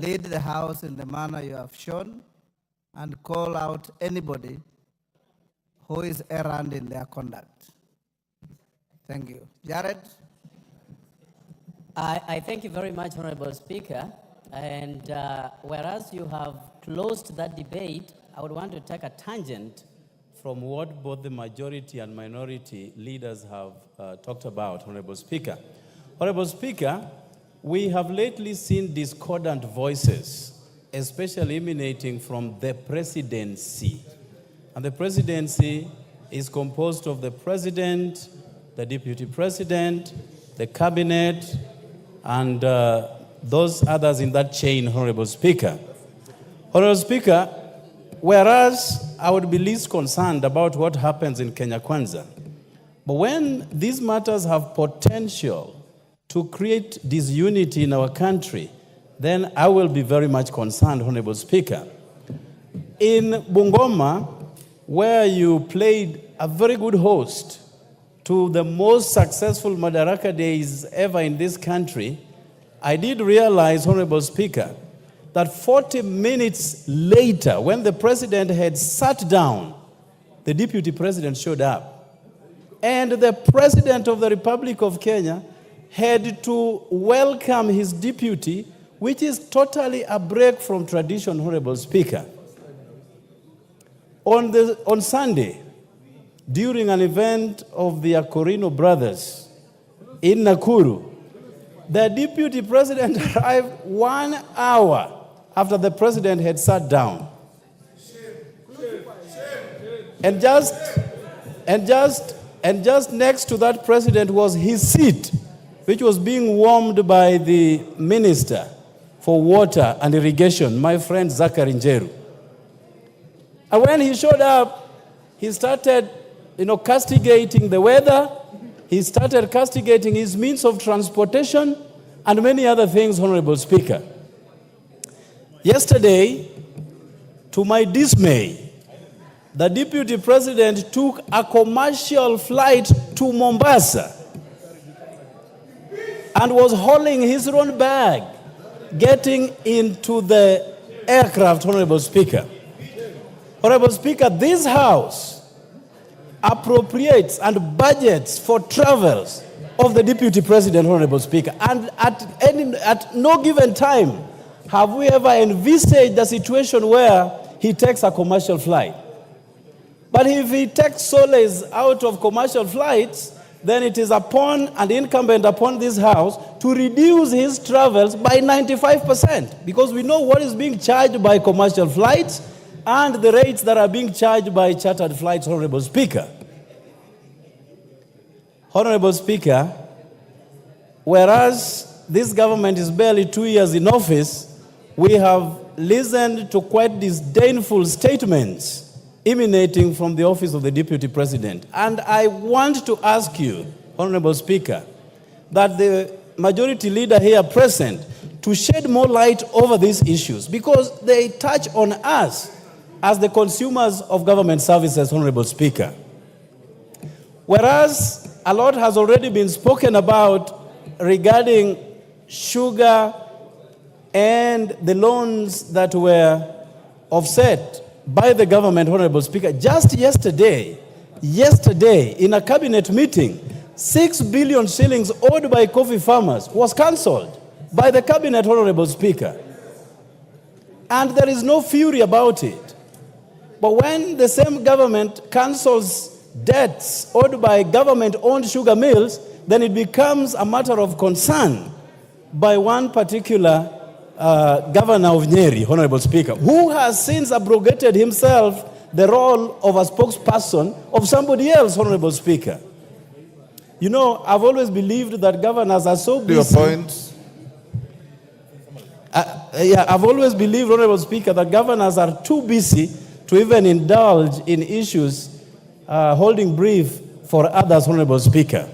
lead the House in the manner you have shown and call out anybody who is errant in their conduct. Thank you. Jared? I thank you very much, Honorable Speaker. And whereas you have closed that debate, I would want to take a tangent from what both the majority and minority leaders have talked about, Honorable Speaker. Honorable Speaker, we have lately seen discordant voices, especially emanating from the presidency. And the presidency is composed of the president, the deputy president, the cabinet, and those others in that chain, Honorable Speaker. Honorable Speaker, whereas I would be least concerned about what happens in Kenya Kwanza, but when these matters have potential to create disunity in our country, then I will be very much concerned, Honorable Speaker. In Bungoma, where you played a very good host to the most successful Madaraka days ever in this country, I did realize, Honorable Speaker, that 40 minutes later, when the president had sat down, the deputy president showed up. And the president of the Republic of Kenya had to welcome his deputy, which is totally a break from tradition, Honorable Speaker. On Sunday, during an event of the Akorino brothers in Nakuru, the deputy president arrived 1 hour after the president had sat down. And just next to that president was his seat, which was being warmed by the Minister for Water and Irrigation, my friend Zachary Njeru. And when he showed up, he started, castigating the weather. He started castigating his means of transportation and many other things, Honorable Speaker. Yesterday, to my dismay, the deputy president took a commercial flight to Mombasa and was hauling his own bag, getting into the aircraft, Honorable Speaker. Honorable Speaker, this House appropriates and budgets for travels of the deputy president, Honorable Speaker. And at no given time have we ever envisaged a situation where he takes a commercial flight. But if he takes solace out of commercial flights, then it is upon and incumbent upon this House to reduce his travels by 95%, because we know what is being charged by commercial flights and the rates that are being charged by chartered flights, Honorable Speaker. Honorable Speaker, whereas this government is barely 2 years in office, we have listened to quite disdainful statements emanating from the office of the Deputy President. And I want to ask you, Honorable Speaker, that the majority leader here present to shed more light over these issues, because they touch on us as the consumers of government services, Honorable Speaker. Whereas a lot has already been spoken about regarding sugar and the loans that were offset by the government, Honorable Speaker, just yesterday, in a cabinet meeting, 6 billion shillings owed by coffee farmers was cancelled by the cabinet, Honorable Speaker. And there is no fury about it. But when the same government cancels debts owed by government-owned sugar mills, then it becomes a matter of concern by one particular governor of Nyeri, Honorable Speaker, who has since abrogated himself the role of a spokesperson of somebody else, Honorable Speaker. You know, I've always believed that governors are so busy. Your point. I've always believed, Honorable Speaker, that governors are too busy to even indulge in issues holding brief for others, Honorable Speaker.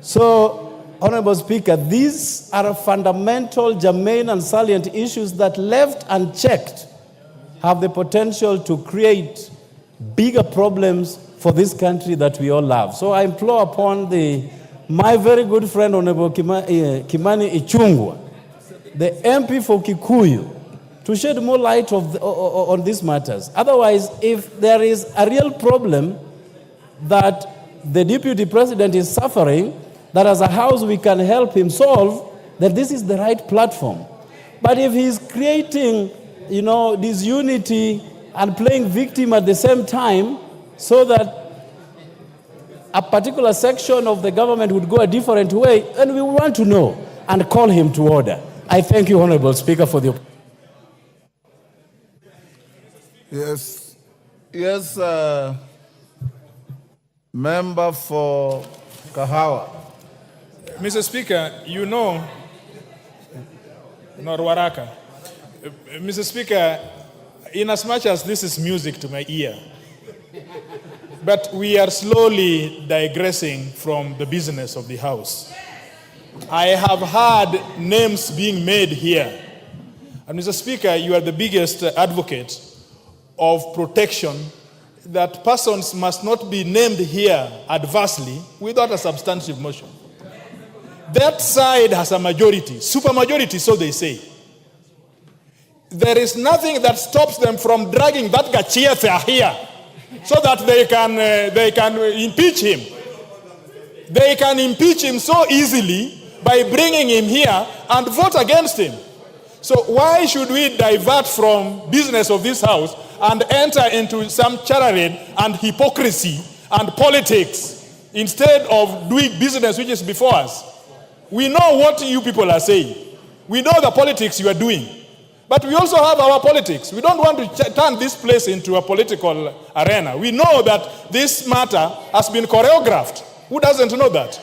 So, Honorable Speaker, these are fundamental, germane, and salient issues that, left unchecked, have the potential to create bigger problems for this country that we all love. So I implore upon my very good friend, Honorable Kimani Ichung'wah, the MP for Kikuyu, to shed more light on these matters. Otherwise, if there is a real problem that the deputy president is suffering, that as a house we can help him solve, then this is the right platform. But if he's creating, disunity and playing victim at the same time, so that a particular section of the government would go a different way, and we want to know and call him to order. I thank you, Honorable Speaker, for the... Yes, member for Kahawa. Mr. Speaker, Norwaraka. Mr. Speaker, in as much as this is music to my ear, but we are slowly digressing from the business of the House. I have heard names being made here. And Mr. Speaker, you are the biggest advocate of protection that persons must not be named here adversely without a substantive motion. That side has a majority, supermajority, so they say. There is nothing that stops them from dragging that Gachagua here so that they can impeach him. They can impeach him so easily by bringing him here and vote against him. So why should we divert from business of this House and enter into some charade and hypocrisy and politics instead of doing business which is before us? We know what you people are saying. We know the politics you are doing. But we also have our politics. We don't want to turn this place into a political arena. We know that this matter has been choreographed. Who doesn't know that?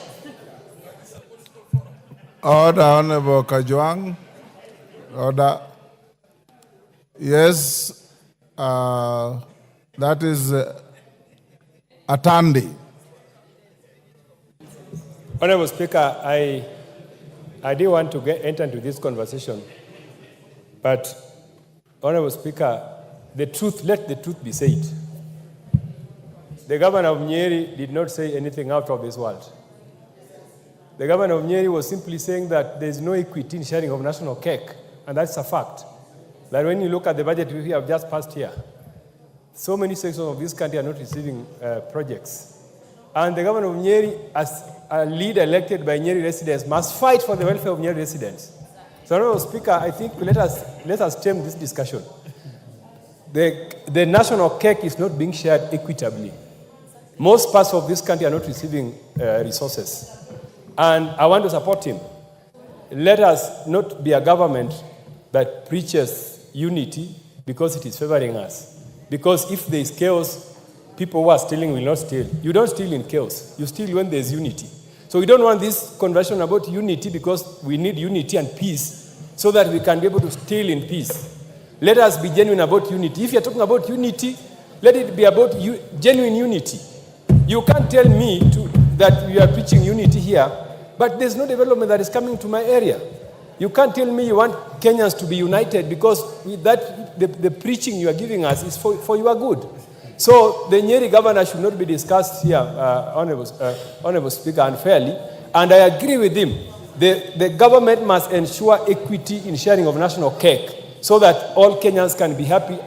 Order, Honorable Kajwang. Order. Yes, that is Atandi. Honorable Speaker, I didn't want to enter into this conversation, but Honorable Speaker, let the truth be said. The governor of Nyeri did not say anything out of this world. The governor of Nyeri was simply saying that there is no equity in sharing of national cake, and that's a fact. That when you look at the budget we have just passed here, so many sections of this country are not receiving projects. And the governor of Nyeri, as a leader elected by Nyeri residents, must fight for the welfare of Nyeri residents. So, Honorable Speaker, I think let us stem this discussion. The national cake is not being shared equitably. Most parts of this country are not receiving resources. And I want to support him. Let us not be a government that preaches unity because it is favoring us. Because if there is chaos, people who are stealing will not steal. You don't steal in chaos. You steal when there is unity. So we don't want this conversation about unity because we need unity and peace so that we can be able to steal in peace. Let us be genuine about unity. If you're talking about unity, let it be about genuine unity. You can't tell me that you are preaching unity here, but there's no development that is coming to my area. You can't tell me you want Kenyans to be united because the preaching you are giving us is for your good. So the Nyeri governor should not be discussed here, Honorable Speaker, unfairly. And I agree with him. The government must ensure equity in sharing of national cake so that all Kenyans can be happy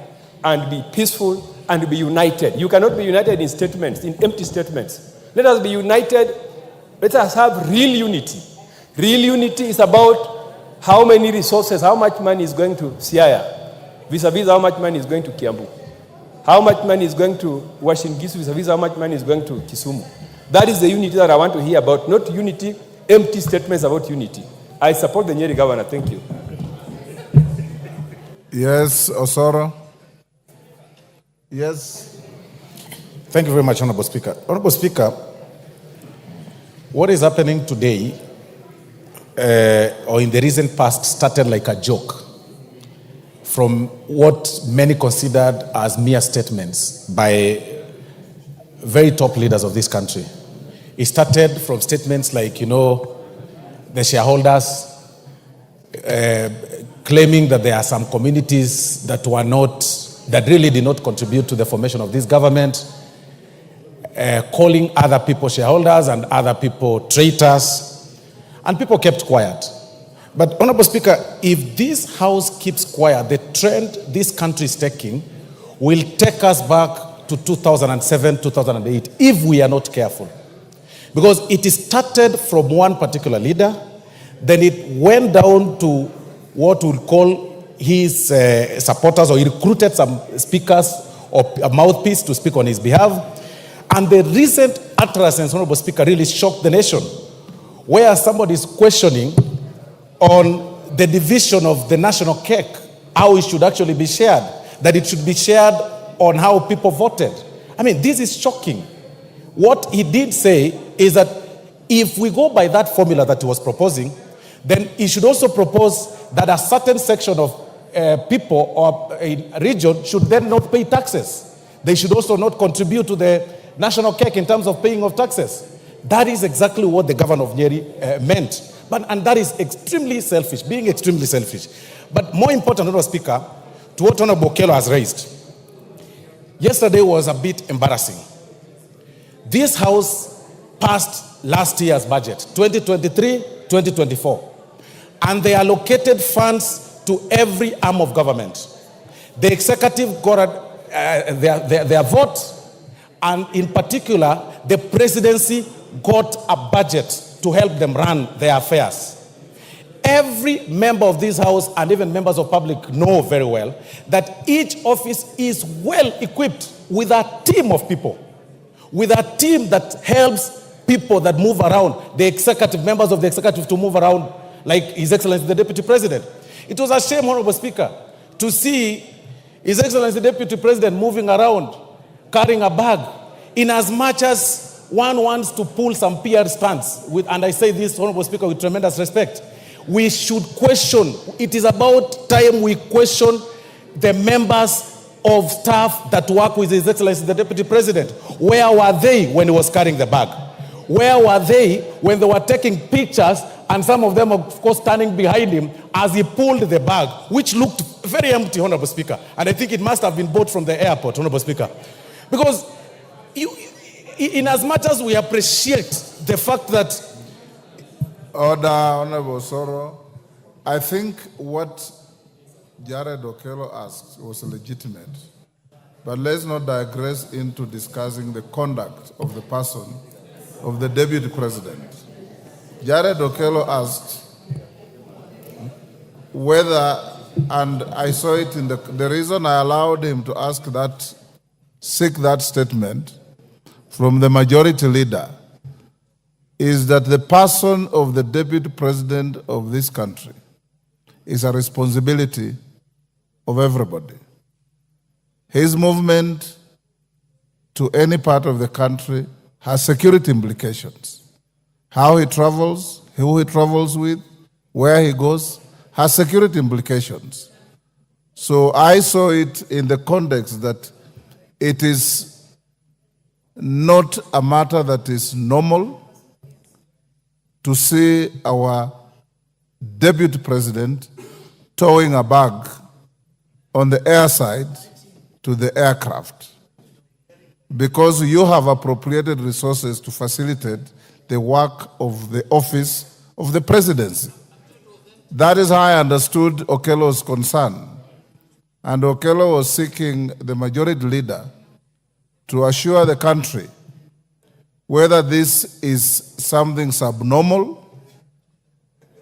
and be peaceful and be united. You cannot be united in statements, in empty statements. Let us be united. Let us have real unity. Real unity is about how many resources, how much money is going to Siaya, vis-a-vis how much money is going to Kiambu. How much money is going to Washington, vis-a-vis how much money is going to Kisumu. That is the unity that I want to hear about, not unity, empty statements about unity. I support the Nyeri governor. Thank you. Yes, Osoro. Yes. Thank you very much, Honorable Speaker. Honorable Speaker, what is happening today, or in the recent past, started like a joke from what many considered as mere statements by very top leaders of this country. It started from statements like, the shareholders claiming that there are some communities that really did not contribute to the formation of this government, calling other people shareholders and other people traitors, and people kept quiet. But, Honorable Speaker, if this House keeps quiet, the trend this country is taking will take us back to 2007, 2008, if we are not careful. Because it started from one particular leader, then it went down to what we'll call his supporters, or he recruited some speakers or a mouthpiece to speak on his behalf. And the recent utterances, Honorable Speaker, really shocked the nation, where somebody is questioning on the division of the national cake, how it should actually be shared, that it should be shared on how people voted. I mean, this is shocking. What he did say is that if we go by that formula that he was proposing, then he should also propose that a certain section of people or a region should then not pay taxes. They should also not contribute to the national cake in terms of paying of taxes. That is exactly what the governor of Nyeri meant. And that is extremely selfish, being extremely selfish. But more important, Honorable Speaker, to what Honorable Okello has raised, yesterday was a bit embarrassing. This House passed last year's budget, 2023-2024, and they allocated funds to every arm of government. The executive got their vote, and in particular, the presidency got a budget to help them run their affairs. Every member of this House and even members of public know very well that each office is well equipped with a team of people, with a team that helps people that move around, the executive, members of the executive to move around, like His Excellency the Deputy President. It was a shame, Honorable Speaker, to see His Excellency the Deputy President moving around, carrying a bag, in as much as one wants to pull some PR stunts, and I say this, Honorable Speaker, with tremendous respect. We should question, it is about time we question the members of staff that work with His Excellency the Deputy President. Where were they when he was carrying the bag? Where were they when they were taking pictures, and some of them, of course, standing behind him as he pulled the bag, which looked very empty, Honorable Speaker. And I think it must have been bought from the airport, Honorable Speaker. Because in as much as we appreciate the fact that... Order, Honorable Soro. I think what Jared Okello asked was legitimate. But let's not digress into discussing the conduct of the person, of the Deputy President. Jared Okello asked whether, and I saw it in the reason I allowed him to ask that, seek that statement from the majority leader, is that the person of the Deputy President of this country is a responsibility of everybody. His movement to any part of the country has security implications. How he travels, who he travels with, where he goes, has security implications. So I saw it in the context that it is not a matter that is normal to see our Deputy President towing a bag on the air side to the aircraft, because you have appropriated resources to facilitate the work of the office of the presidency. That is how I understood Okello's concern. And Okello was seeking the majority leader to assure the country whether this is something subnormal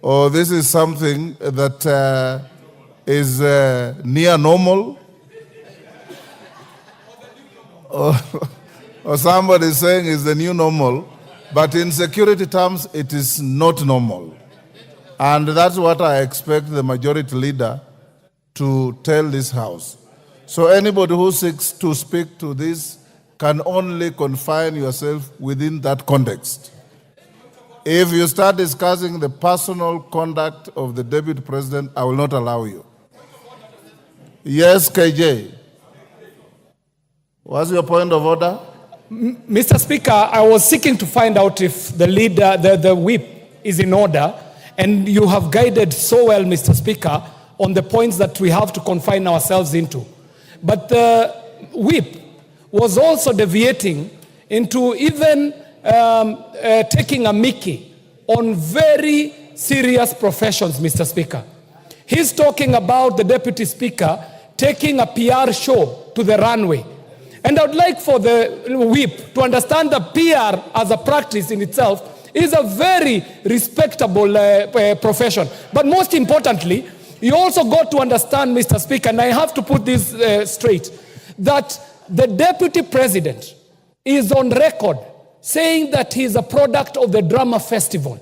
or this is something that is near normal, or somebody is saying is the new normal, but in security terms, it is not normal. And that's what I expect the majority leader to tell this House. So anybody who seeks to speak to this can only confine yourself within that context. If you start discussing the personal conduct of the Deputy President, I will not allow you. Yes, KJ. What's your point of order? Mr. Speaker, I was seeking to find out if the leader, the whip is in order, and you have guided so well, Mr. Speaker, on the points that we have to confine ourselves into. But the whip was also deviating into even taking a mickey on very serious professions, Mr. Speaker. He's talking about the Deputy Speaker taking a PR show to the runway. And I would like for the whip to understand that PR as a practice in itself is a very respectable profession. But most importantly, you also got to understand, Mr. Speaker, and I have to put this straight, that the Deputy President is on record saying that he is a product of the drama festival.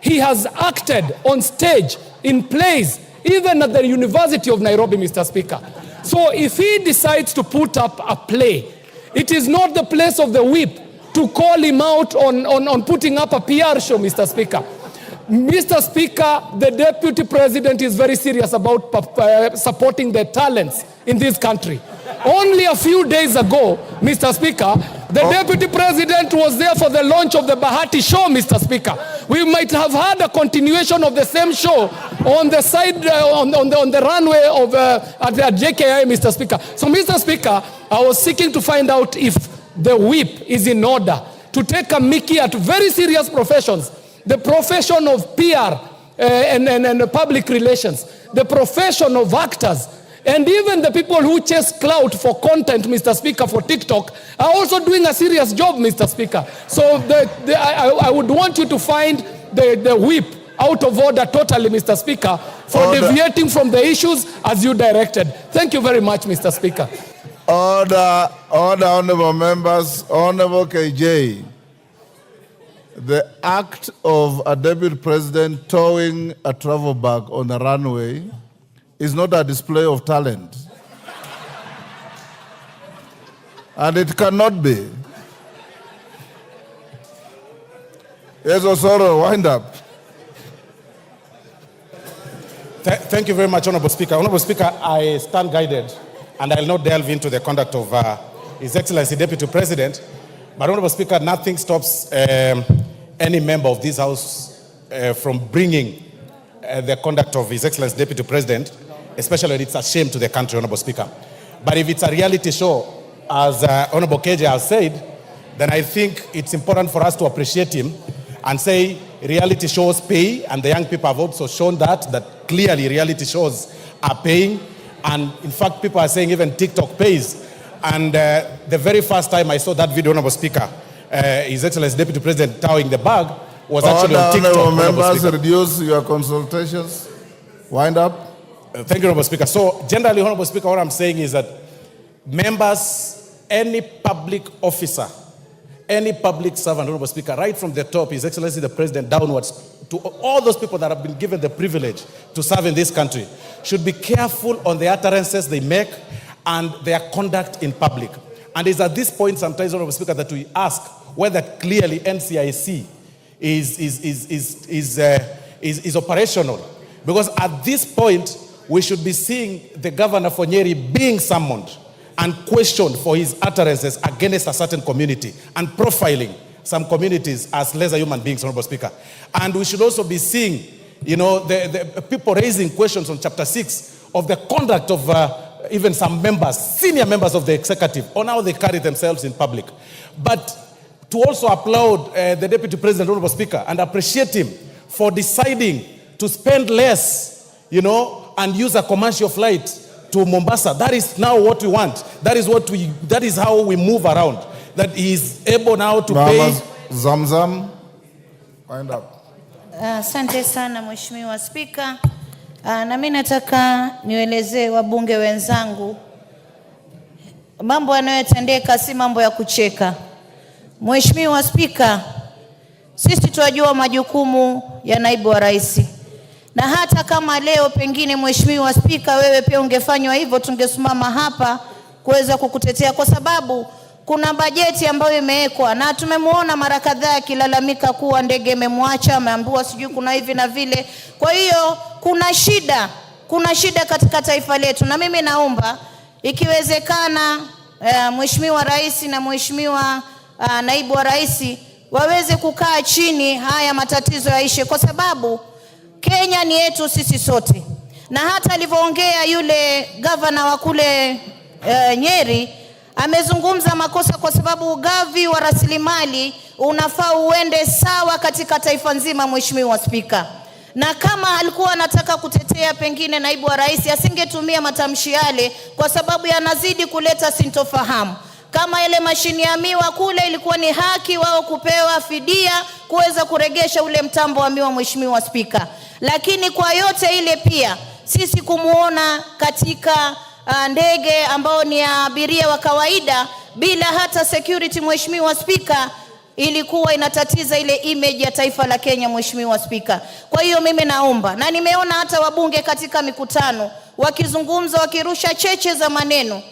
He has acted on stage, in plays, even at the University of Nairobi, Mr. Speaker. So if he decides to put up a play, it is not the place of the whip to call him out on putting up a PR show, Mr. Speaker. Mr. Speaker, the Deputy President is very serious about supporting the talents in this country. Only a few days ago, Mr. Speaker, the Deputy President was there for the launch of the Bahati show, Mr. Speaker. We might have had a continuation of the same show on the side, on the runway of at the JKI, Mr. Speaker. So, Mr. Speaker, I was seeking to find out if the whip is in order to take a mickey at very serious professions. The profession of PR and public relations, the profession of actors, and even the people who chase clout for content, Mr. Speaker, for TikTok, are also doing a serious job, Mr. Speaker. So I would want you to find the whip out of order totally, Mr. Speaker, for deviating from the issues as you directed. Thank you very much, Mr. Speaker. Order, honorable members, honorable KJ. The act of a Deputy President towing a travel bag on a runway is not a display of talent. And it cannot be. Yes, Osoro, wind up. Thank you very much, Honorable Speaker. Honorable Speaker, I stand guided, and I'll not delve into the conduct of His Excellency Deputy President. But Honorable Speaker, nothing stops any member of this House from bringing the conduct of His Excellency Deputy President, especially when it's a shame to the country, Honorable Speaker. But if it's a reality show, as Honorable KJ has said, then I think it's important for us to appreciate him and say reality shows pay, and the young people have also shown that clearly reality shows are paying. And in fact, people are saying even TikTok pays. And the very first time I saw that video, Honorable Speaker, His Excellency Deputy President towing the bag was actually on TikTok. Honorable members, reduce your consultations. Wind up. Thank you, Honorable Speaker. So generally, Honorable Speaker, what I'm saying is that members, any public officer, any public servant, Honorable Speaker, right from the top, His Excellency the President, downwards, to all those people that have been given the privilege to serve in this country, should be careful on the utterances they make and their conduct in public. And it's at this point sometimes, Honorable Speaker, that we ask whether clearly NCIC is operational. Because at this point, we should be seeing the governor for Nyeri being summoned and questioned for his utterances against a certain community and profiling some communities as lesser human beings, Honorable Speaker. And we should also be seeing, the people raising questions on Chapter 6 of the conduct of even some members, senior members of the executive, on how they carry themselves in public. But to also applaud the Deputy President, Honorable Speaker, and appreciate him for deciding to spend less, and use a commercial flight to Mombasa. That is now what we want. That is how we move around. That he is able now to pay. Zamzam, wind up. Asante sana Mheshimiwa Spika. Na mimi nataka nielezee wabunge wenzangu mambo yanayotendeka si mambo ya kucheka. Mheshimiwa Spika, sisi tunajua majukumu ya naibu wa rais. Na hata kama leo pengine Mheshimiwa Spika wewe pia ungefanywa hivyo, tungesimama hapa kuweza kukutetea, kwa sababu kuna bajeti ambayo imewekwa na tumemwona mara kadhaa akilalamika kuwa ndege imemwacha, ameambiwa sijui kuna hivi na vile. Kwa hiyo kuna shida katika taifa letu, na mimi naomba ikiwezekana Mheshimiwa Rais na Mheshimiwa Naibu wa Rais waweze kukaa chini, haya matatizo yaishe, kwa sababu Kenya ni yetu sisi sote. Na hata alivyoongea yule governor wa kule Nyeri, amezungumza makosa, kwa sababu ugavi wa rasilimali unafaa uende sawa katika taifa nzima, Mheshimiwa Spika. Na kama alikuwa anataka kutetea pengine naibu wa rais, asingetumia matamshi yale, kwa sababu yanazidi kuleta sintofahamu. Kama ile mashini ya miwa kule, ilikuwa ni haki wao kupewa fidia kuweza kuregesha ule mtambo wa miwa, Mheshimiwa Spika. Lakini kwa yote ile pia sisi kumuona katika ndege ambao ni abiria wa kawaida bila hata security, Mheshimiwa Spika, ilikuwa inatatiza ile image ya taifa la Kenya, Mheshimiwa Spika. Kwa hiyo mimi naomba, na nimeona hata wabunge katika mikutano wakizungumza, wakirusha cheche za maneno.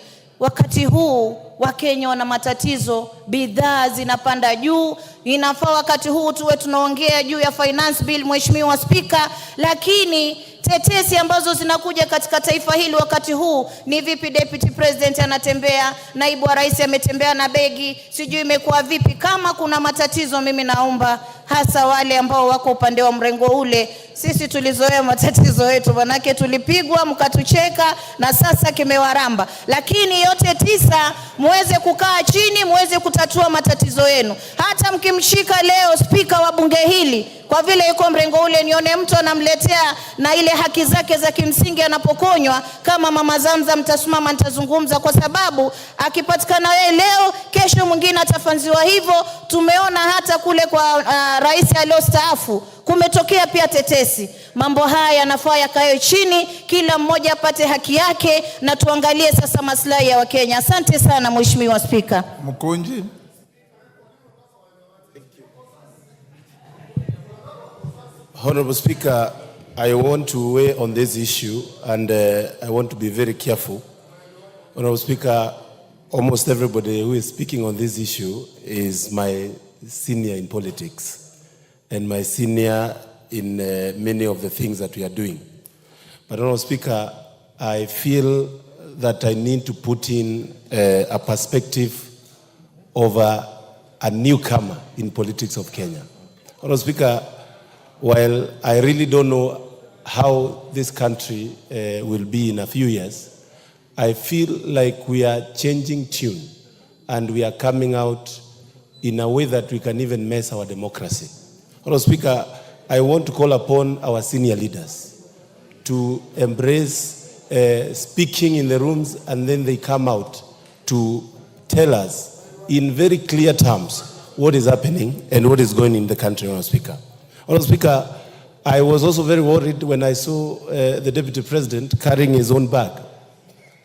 Wakati huu Wakenya wana matatizo, bidhaa zinapanda juu. Inafaa wakati huu tuwe tunaongea juu ya finance bill, Mheshimiwa Spika, lakini tetesi ambazo zinakuja katika taifa hili wakati huu ni vipi deputy president anatembea, naibu wa rais ametembea na begi, sijui imekuwa vipi. Kama kuna matatizo, mimi naomba hasa wale ambao wako upande wa mrengo ule, sisi tulizoea matatizo yetu, manake tulipigwa mkatucheka na sasa kimewaramba. Lakini yote tisa, muweze kukaa chini, muweze kutatua matatizo yenu. Hata mkimshika leo spika wa bunge hili, kwa vile yuko mrengo ule, nione mtu anamletea na ile haki zake za kimsingi anapokonywa, kama mama Zamza, mtasimama nitazungumza, kwa sababu akipatikana yeye leo, kesho mwingine atafanziwa hivyo. Tumeona hata kule kwa rais aliyostaafu kumetokea pia tetesi. Mambo haya yanafaa yakae chini, kila mmoja apate haki yake, na tuangalie sasa maslahi ya Wakenya. Asante sana Mheshimiwa Spika. Mkunji. Honorable Speaker, I want to weigh on this issue, and I want to be very careful. Honorable Speaker, almost everybody who is speaking on this issue is my senior in politics and my senior in many of the things that we are doing. But Honorable Speaker, I feel that I need to put in a perspective of a newcomer in politics of Kenya. Honorable Speaker, while I really don't know how this country will be in a few years, I feel like we are changing tune and we are coming out in a way that we can even mess our democracy. Honorable Speaker, I want to call upon our senior leaders to embrace speaking in the rooms, and then they come out to tell us in very clear terms what is happening and what is going in the country, Honorable Speaker. Honorable Speaker, I was also very worried when I saw the Deputy President carrying his own bag.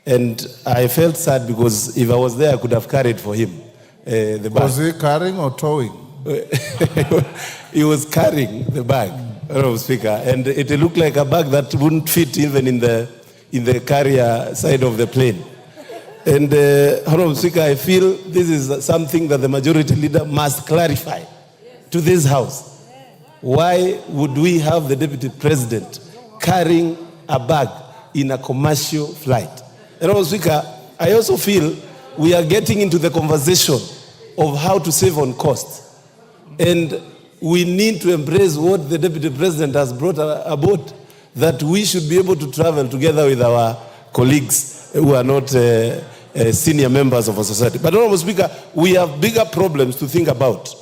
And I felt sad because if I was there, I could have carried for him the bag. Was he carrying or towing? He was carrying the bag, Honorable Speaker. And it looked like a bag that wouldn't fit even in the carrier side of the plane. And Honorable Speaker, I feel this is something that the majority leader must clarify to this House. Why would we have the Deputy President carrying a bag in a commercial flight? And Honorable Speaker, I also feel we are getting into the conversation of how to save on costs. And we need to embrace what the Deputy President has brought about, that we should be able to travel together with our colleagues who are not senior members of our society. But Honorable Speaker, we have bigger problems to think about.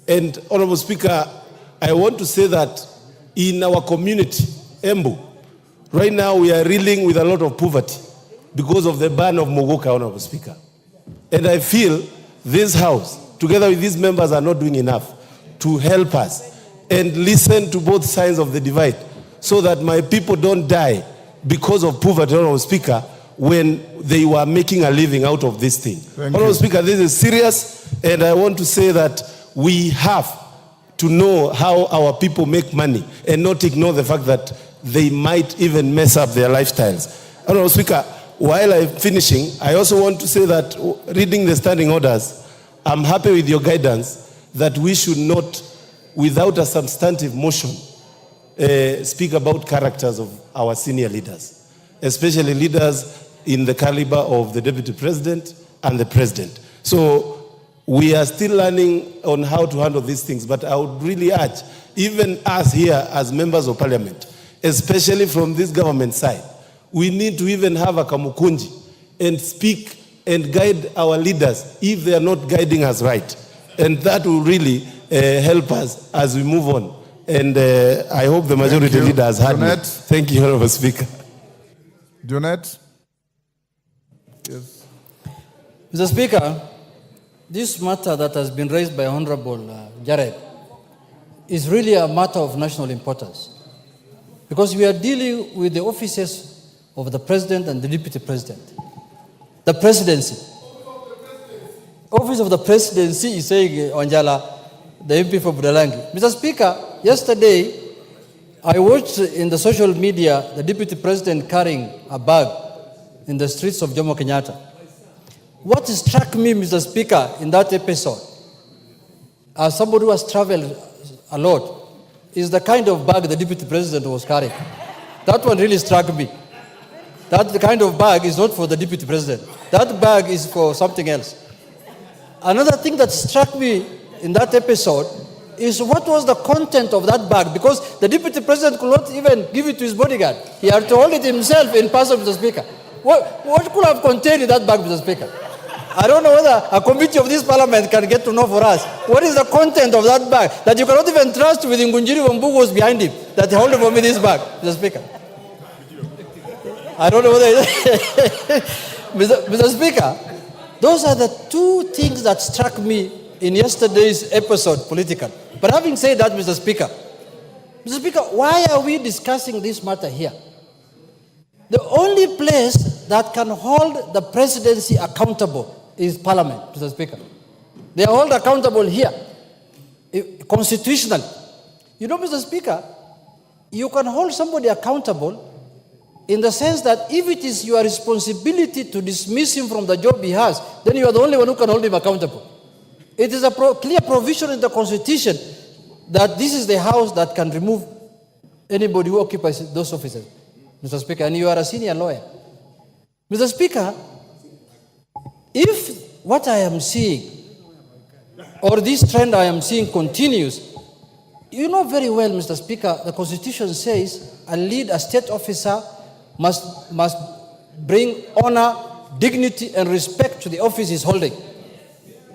And Honorable Speaker, I want to say that in our community, Embu, right now we are reeling with a lot of poverty because of the ban of Mogoka, Honorable Speaker. And I feel this House, together with these members, are not doing enough to help us and listen to both sides of the divide so that my people don't die because of poverty, Honorable Speaker, when they were making a living out of this thing. Honorable Speaker, this is serious, and I want to say that we have to know how our people make money and not ignore the fact that they might even mess up their lifestyles. Honorable Speaker, while I'm finishing, I also want to say that reading the standing orders, I'm happy with your guidance that we should not, without a substantive motion, speak about characters of our senior leaders, especially leaders in the caliber of the Deputy President and the President. So we are still learning on how to handle these things, but I would really urge, even us here as members of Parliament, especially from this government side, we need to even have a kamukunji and speak and guide our leaders if they are not guiding us right. And that will really help us as we move on And I hope the majority leader has heard me. Thank you, Honorable Speaker. Junet? Yes. Mr. Speaker, this matter that has been raised by Honorable Jared is really a matter of national importance, because we are dealing with the offices of the President and the Deputy President. The Presidency. Office of the Presidency is saying, Wanjala, the MP for Budalangi. Mr. Speaker, yesterday I watched in the social media the Deputy President carrying a bag in the streets of Jomo Kenyatta. What struck me, Mr. Speaker, in that episode, as somebody who has traveled a lot, is the kind of bag the Deputy President was carrying. That one really struck me. That kind of bag is not for the Deputy President. That bag is for something else. Another thing that struck me in that episode is what was the content of that bag, because the Deputy President could not even give it to his bodyguard. He had to hold it himself in person, Mr. Speaker. What could have contained in that bag, Mr. Speaker? I don't know whether a committee of this parliament can get to know for us what is the content of that bag that you cannot even trust with Ngunjiri Wambugu was behind him, that he hold for me this bag, Mr. Speaker. I don't know whether Mr. Speaker, those are the two things that struck me in yesterday's episode, political. But having said that, Mr. Speaker, why are we discussing this matter here? The only place that can hold the presidency accountable is Parliament, Mr. Speaker. They are held accountable here, constitutionally. You know, Mr. Speaker, you can hold somebody accountable in the sense that if it is your responsibility to dismiss him from the job he has, then you are the only one who can hold him accountable. It is a clear provision in the Constitution that this is the house that can remove anybody who occupies those offices, Mr. Speaker, and you are a senior lawyer. Mr. Speaker, if what I am seeing, or this trend I am seeing continues, you know very well, Mr. Speaker, the Constitution says a state officer must bring honor, dignity, and respect to the office he's holding.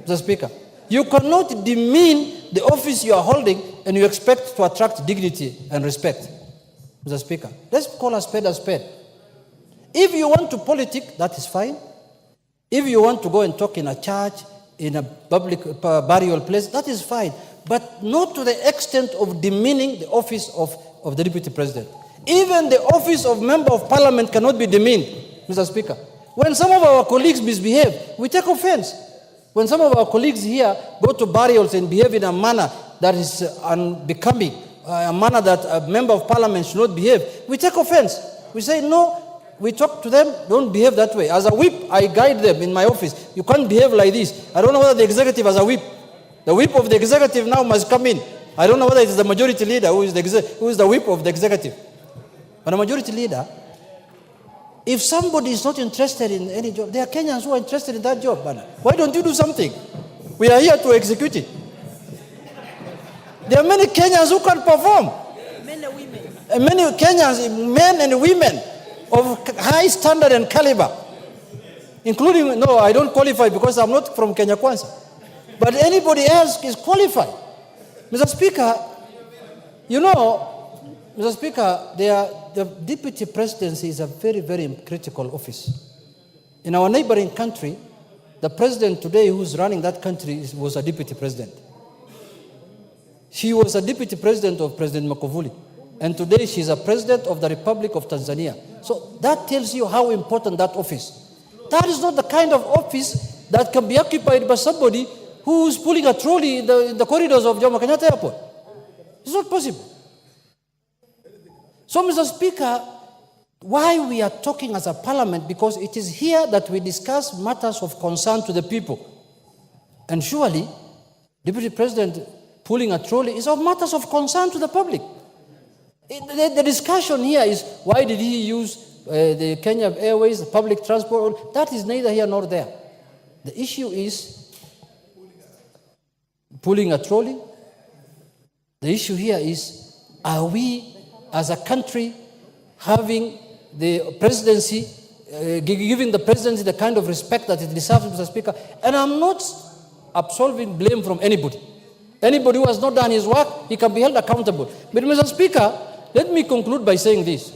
Mr. Speaker, you cannot demean the office you are holding and you expect to attract dignity and respect. Mr. Speaker, let's call a spade a spade. If you want to politic, that is fine. If you want to go and talk in a church, in a public burial place, that is fine. But not to the extent of demeaning the office of the Deputy President. Even the office of Member of Parliament cannot be demeaned, Mr. Speaker. When some of our colleagues misbehave, we take offense. When some of our colleagues here go to burials and behave in a manner that is unbecoming, a manner that a Member of Parliament should not behave, we take offense. We say, no, we talk to them, don't behave that way. As a whip, I guide them in my office. You can't behave like this. I don't know whether the executive has a whip. The whip of the executive now must come in. I don't know whether it is the majority leader who is the whip of the executive. But a majority leader, if somebody is not interested in any job, there are Kenyans who are interested in that job. Why don't you do something? We are here to execute it. There are many Kenyans who can perform. Men and women. And many Kenyans, men and women of high standard and caliber. Including, no, I don't qualify because I'm not from Kenya Kwanza. But anybody else is qualified. Mr. Speaker, you know, Mr. Speaker, the deputy presidency is a very, very critical office. In our neighboring country, the president today who's running that country was a deputy president. She was a deputy president of President Magufuli. And today she's a president of the Republic of Tanzania. So that tells you how important that office. That is not the kind of office that can be occupied by somebody who's pulling a trolley in the corridors of Jomo Kenyatta Airport. It's not possible. So, Mr. Speaker, why we are talking as a parliament, because it is here that we discuss matters of concern to the people. And surely, Deputy President pulling a trolley is of matters of concern to the public. The discussion here is, why did he use the Kenya Airways, the public transport? That is neither here nor there. The issue is pulling a trolley. The issue here is, are we as a country having the presidency, giving the presidency the kind of respect that it deserves, Mr. Speaker? And I'm not absolving blame from anybody. Anybody who has not done his work, he can be held accountable. But Mr. Speaker, let me conclude by saying this.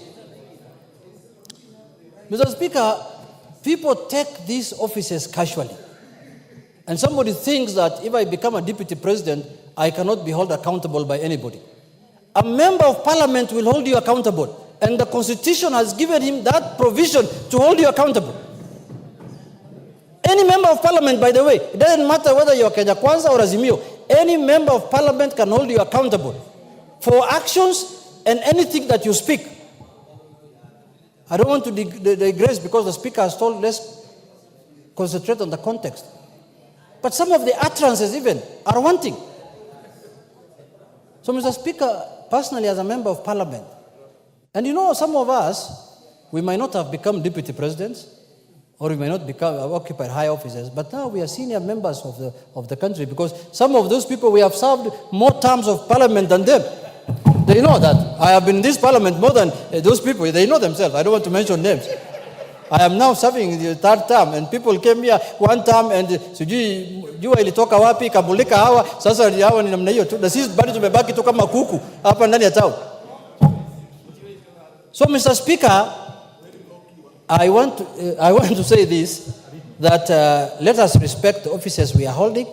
Mr. Speaker, people take these offices casually. And somebody thinks that if I become a deputy president, I cannot be held accountable by anybody. A member of parliament will hold you accountable. And the Constitution has given him that provision to hold you accountable. Any member of parliament, by the way, it doesn't matter whether you're Kenya Kwanza or Azimio, any member of parliament can hold you accountable for actions and anything that you speak. I don't want to digress because the speaker has told let's concentrate on the context. But some of the utterances even are wanting. So, Mr. Speaker, personally as a member of parliament, and you know, some of us, we might not have become deputy presidents, or we may not occupy high offices, but now we are senior members of the country because some of those people, we have served more terms of parliament than them. They know that. I have been in this parliament more than those people. They know themselves. I don't want to mention names. I am now serving the third term, and people came here one term and sijui jua ilitoka wapi kabulika hawa sasa hawa ni namna hiyo tu, na sisi bado tumebaki tu kama kuku hapa ndani ya town. So, Mr. Speaker, I want to say this, that let us respect the offices we are holding.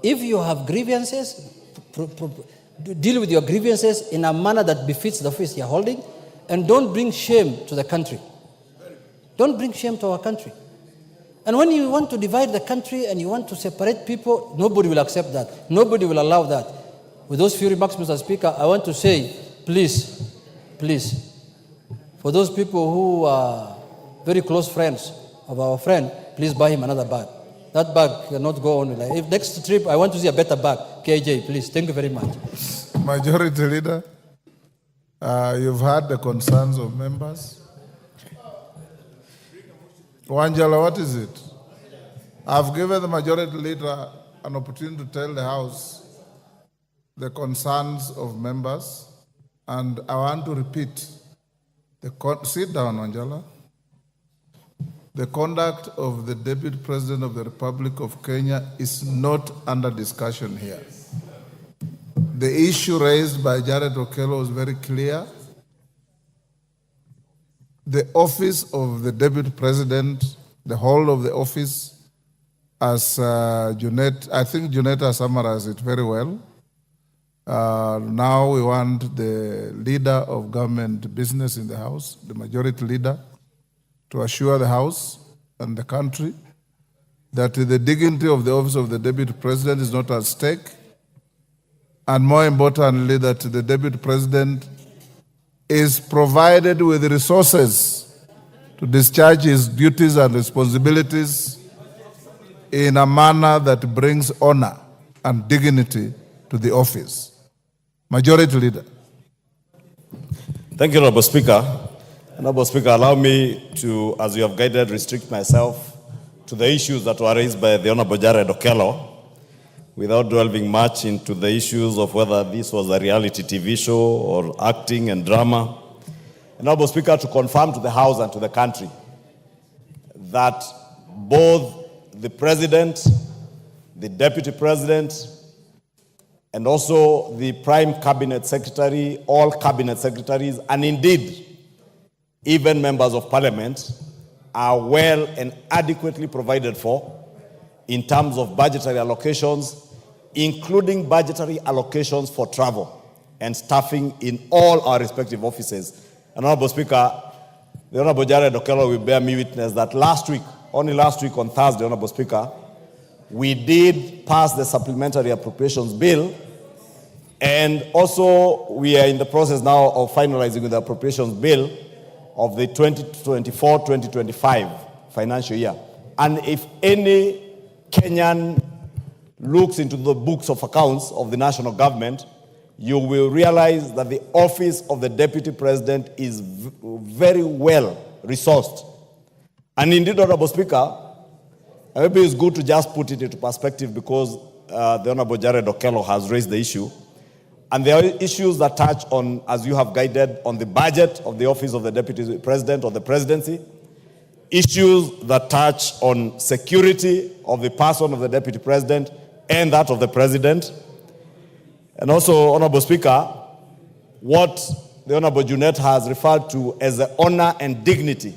If you have grievances, deal with your grievances in a manner that befits the office you are holding, and don't bring shame to the country. Don't bring shame to our country. And when you want to divide the country and you want to separate people, nobody will accept that. Nobody will allow that. With those few remarks, Mr. Speaker, I want to say, please, for those people who are very close friends of our friend, please buy him another bag. That bag cannot go on. If next trip, I want to see a better bag. KJ, please. Thank you very much. Majority Leader, you've heard the concerns of members. Wanjala, what is it? I've given the Majority Leader an opportunity to tell the House the concerns of members, and I want to repeat. Sit down, Wanjala. The conduct of the Deputy President of the Republic of Kenya is not under discussion here. The issue raised by Jared Okello was very clear. The office of the Deputy President, the whole of the office, as Junet, I think Junetta summarized it very well. Now we want the leader of government business in the House, the Majority Leader, to assure the House and the country that the dignity of the office of the Deputy President is not at stake, and more importantly, that the Deputy President is provided with resources to discharge his duties and responsibilities in a manner that brings honor and dignity to the office. Majority Leader. Thank you, Honorable Speaker. Honorable Speaker, allow me to, as you have guided, restrict myself to the issues that were raised by the Honorable Jared Okello, without delving much into the issues of whether this was a reality TV show or acting and drama. Honorable Speaker, to confirm to the House and to the country that both the President, the Deputy President, and also the Prime Cabinet Secretary, all Cabinet Secretaries, and indeed, even members of Parliament are well and adequately provided for in terms of budgetary allocations, including budgetary allocations for travel and staffing in all our respective offices. And Honorable Speaker, the Honorable Jared Okello will bear me witness that last week, only last week on Thursday, Honorable Speaker, we did pass the supplementary appropriations bill, and also we are in the process now of finalizing the appropriations bill of the 2024-2025 financial year. And if any Kenyan looks into the books of accounts of the national government, you will realize that the office of the Deputy President is very well resourced. And indeed, Honorable Speaker, maybe it's good to just put it into perspective because the Honorable Jared Okello has raised the issue. And there are issues that touch on, as you have guided, on the budget of the office of the Deputy President or the presidency, issues that touch on security of the person of the Deputy President and that of the President, And also, Honorable Speaker, what the Honorable Junet has referred to as the honor and dignity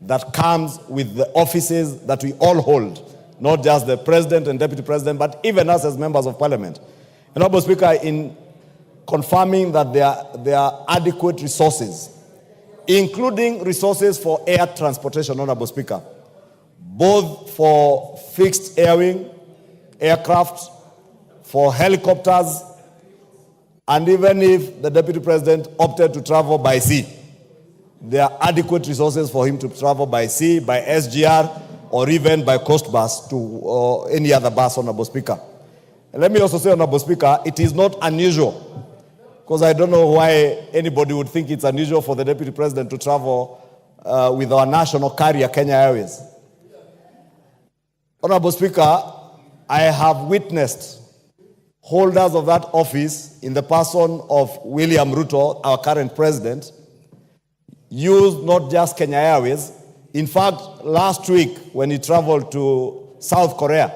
that comes with the offices that we all hold, not just the President and Deputy President, but even us as members of Parliament. And Honorable Speaker, in confirming that there are adequate resources, including resources for air transportation, Honorable Speaker, both for fixed airwing, aircraft, for helicopters, and even if the Deputy President opted to travel by sea, there are adequate resources for him to travel by sea, by SGR, or even by coast bus to any other bus, Honorable Speaker. And let me also say, Honorable Speaker, it is not unusual, because I don't know why anybody would think it's unusual for the Deputy President to travel with our national carrier, Kenya Airways. Honorable Speaker, I have witnessed holders of that office in the person of William Ruto, our current president, used not just Kenya Airways. In fact, last week when he traveled to South Korea,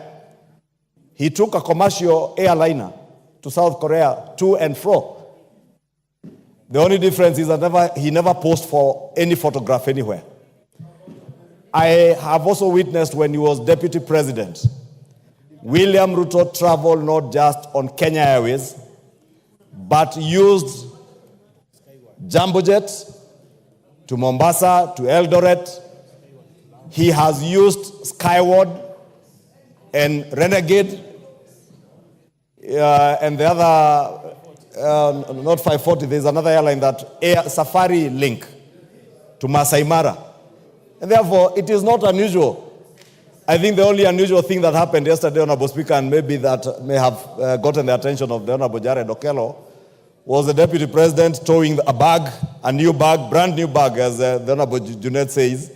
he took a commercial airliner to South Korea to and fro. The only difference is that he never posed for any photograph anywhere. I have also witnessed when he was deputy president, William Ruto traveled not just on Kenya Airways, but used jumbo jets to Mombasa, to Eldoret. He has used Skyward and Renegade, and the other, not 540, there's another airline that Air Safari Link to Masai Mara. And therefore, it is not unusual. I think the only unusual thing that happened yesterday, Honorable Speaker, and maybe that may have gotten the attention of the Honorable Jared Okello, was the Deputy President towing a bag, a new bag, brand new bag, as the Honorable Junet says,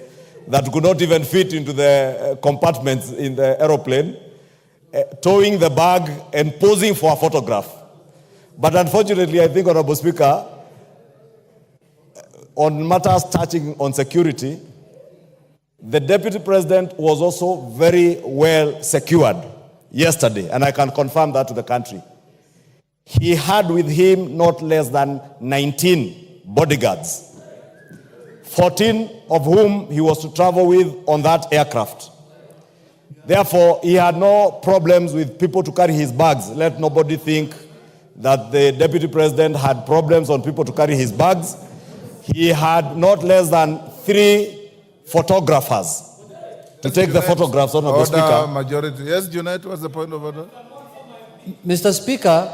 that could not even fit into the compartments in the aeroplane, towing the bag and posing for a photograph. But unfortunately, I think, Honorable Speaker, on matters touching on security, the Deputy President was also very well secured yesterday, and I can confirm that to the country. He had with him not less than 19 bodyguards, 14 of whom he was to travel with on that aircraft. Therefore, he had no problems with people to carry his bags. Let nobody think that the Deputy President had problems on people to carry his bags. He had not less than 3 photographers to take the photographs, Honorable Speaker. Majority. Yes, Junet, what's the point of order? Mr. Speaker,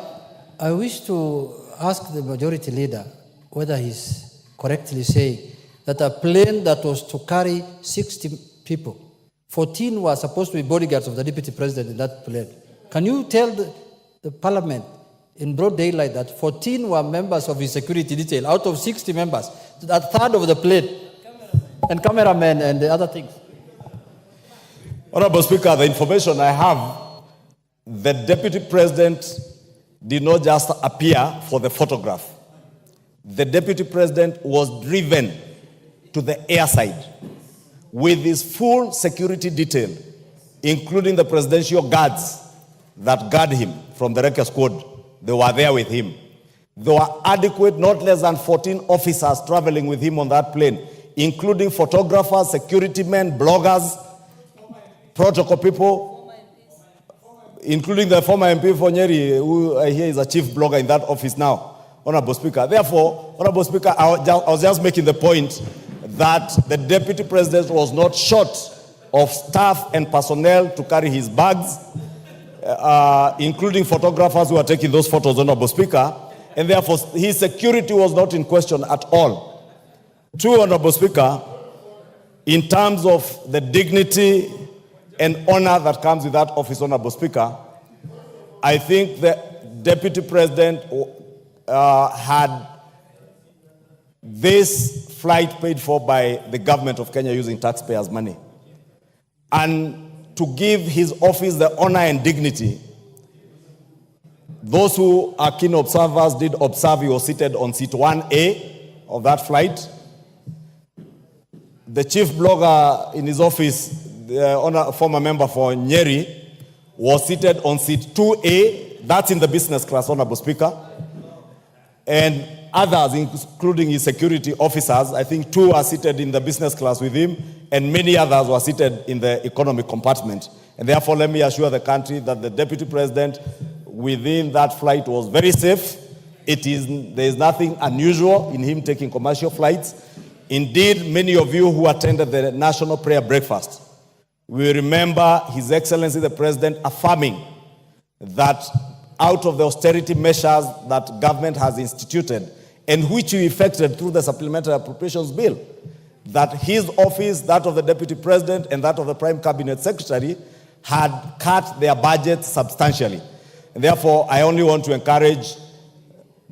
I wish to ask the majority leader whether he's correctly saying that a plane that was to carry 60 people, 14 were supposed to be bodyguards of the Deputy President in that plane. Can you tell the Parliament in broad daylight that 14 were members of his security detail out of 60 members, a third of the plane, and cameramen and the other things? Honorable Speaker, the information I have, the Deputy President did not just appear for the photograph. The Deputy President was driven to the airside with his full security detail, including the presidential guards that guard him from the Wrecker Squad. They were there with him. There were adequate, not less than 14 officers traveling with him on that plane, including photographers, security men, bloggers, protocol people, including the former MP for Nyeri, who I hear is a chief blogger in that office now, Honorable Speaker. Therefore, Honorable Speaker, I was just making the point that the Deputy President was not short of staff and personnel to carry his bags, including photographers who are taking those photos, Honorable Speaker, and therefore his security was not in question at all. Two, Honorable Speaker, in terms of the dignity and honor that comes with that office, Honorable Speaker, I think the Deputy President had this flight paid for by the government of Kenya using taxpayers' money. And to give his office the honor and dignity, those who are keen observers did observe he was seated on seat 1A of that flight. The chief blogger in his office, the former member for Nyeri, was seated on seat 2A, That's in the business class, Honorable Speaker. And others, including his security officers, I think 2 are seated in the business class with him, and many others were seated in the economic compartment. And therefore, let me assure the country that the Deputy President within that flight was very safe. There is nothing unusual in him taking commercial flights. Indeed, many of you who attended the National Prayer Breakfast will remember His Excellency the President affirming that out of the austerity measures that government has instituted and which we effected through the Supplementary Appropriations Bill, that his office, that of the Deputy President, and that of the Prime Cabinet Secretary had cut their budgets substantially. And therefore, I only want to encourage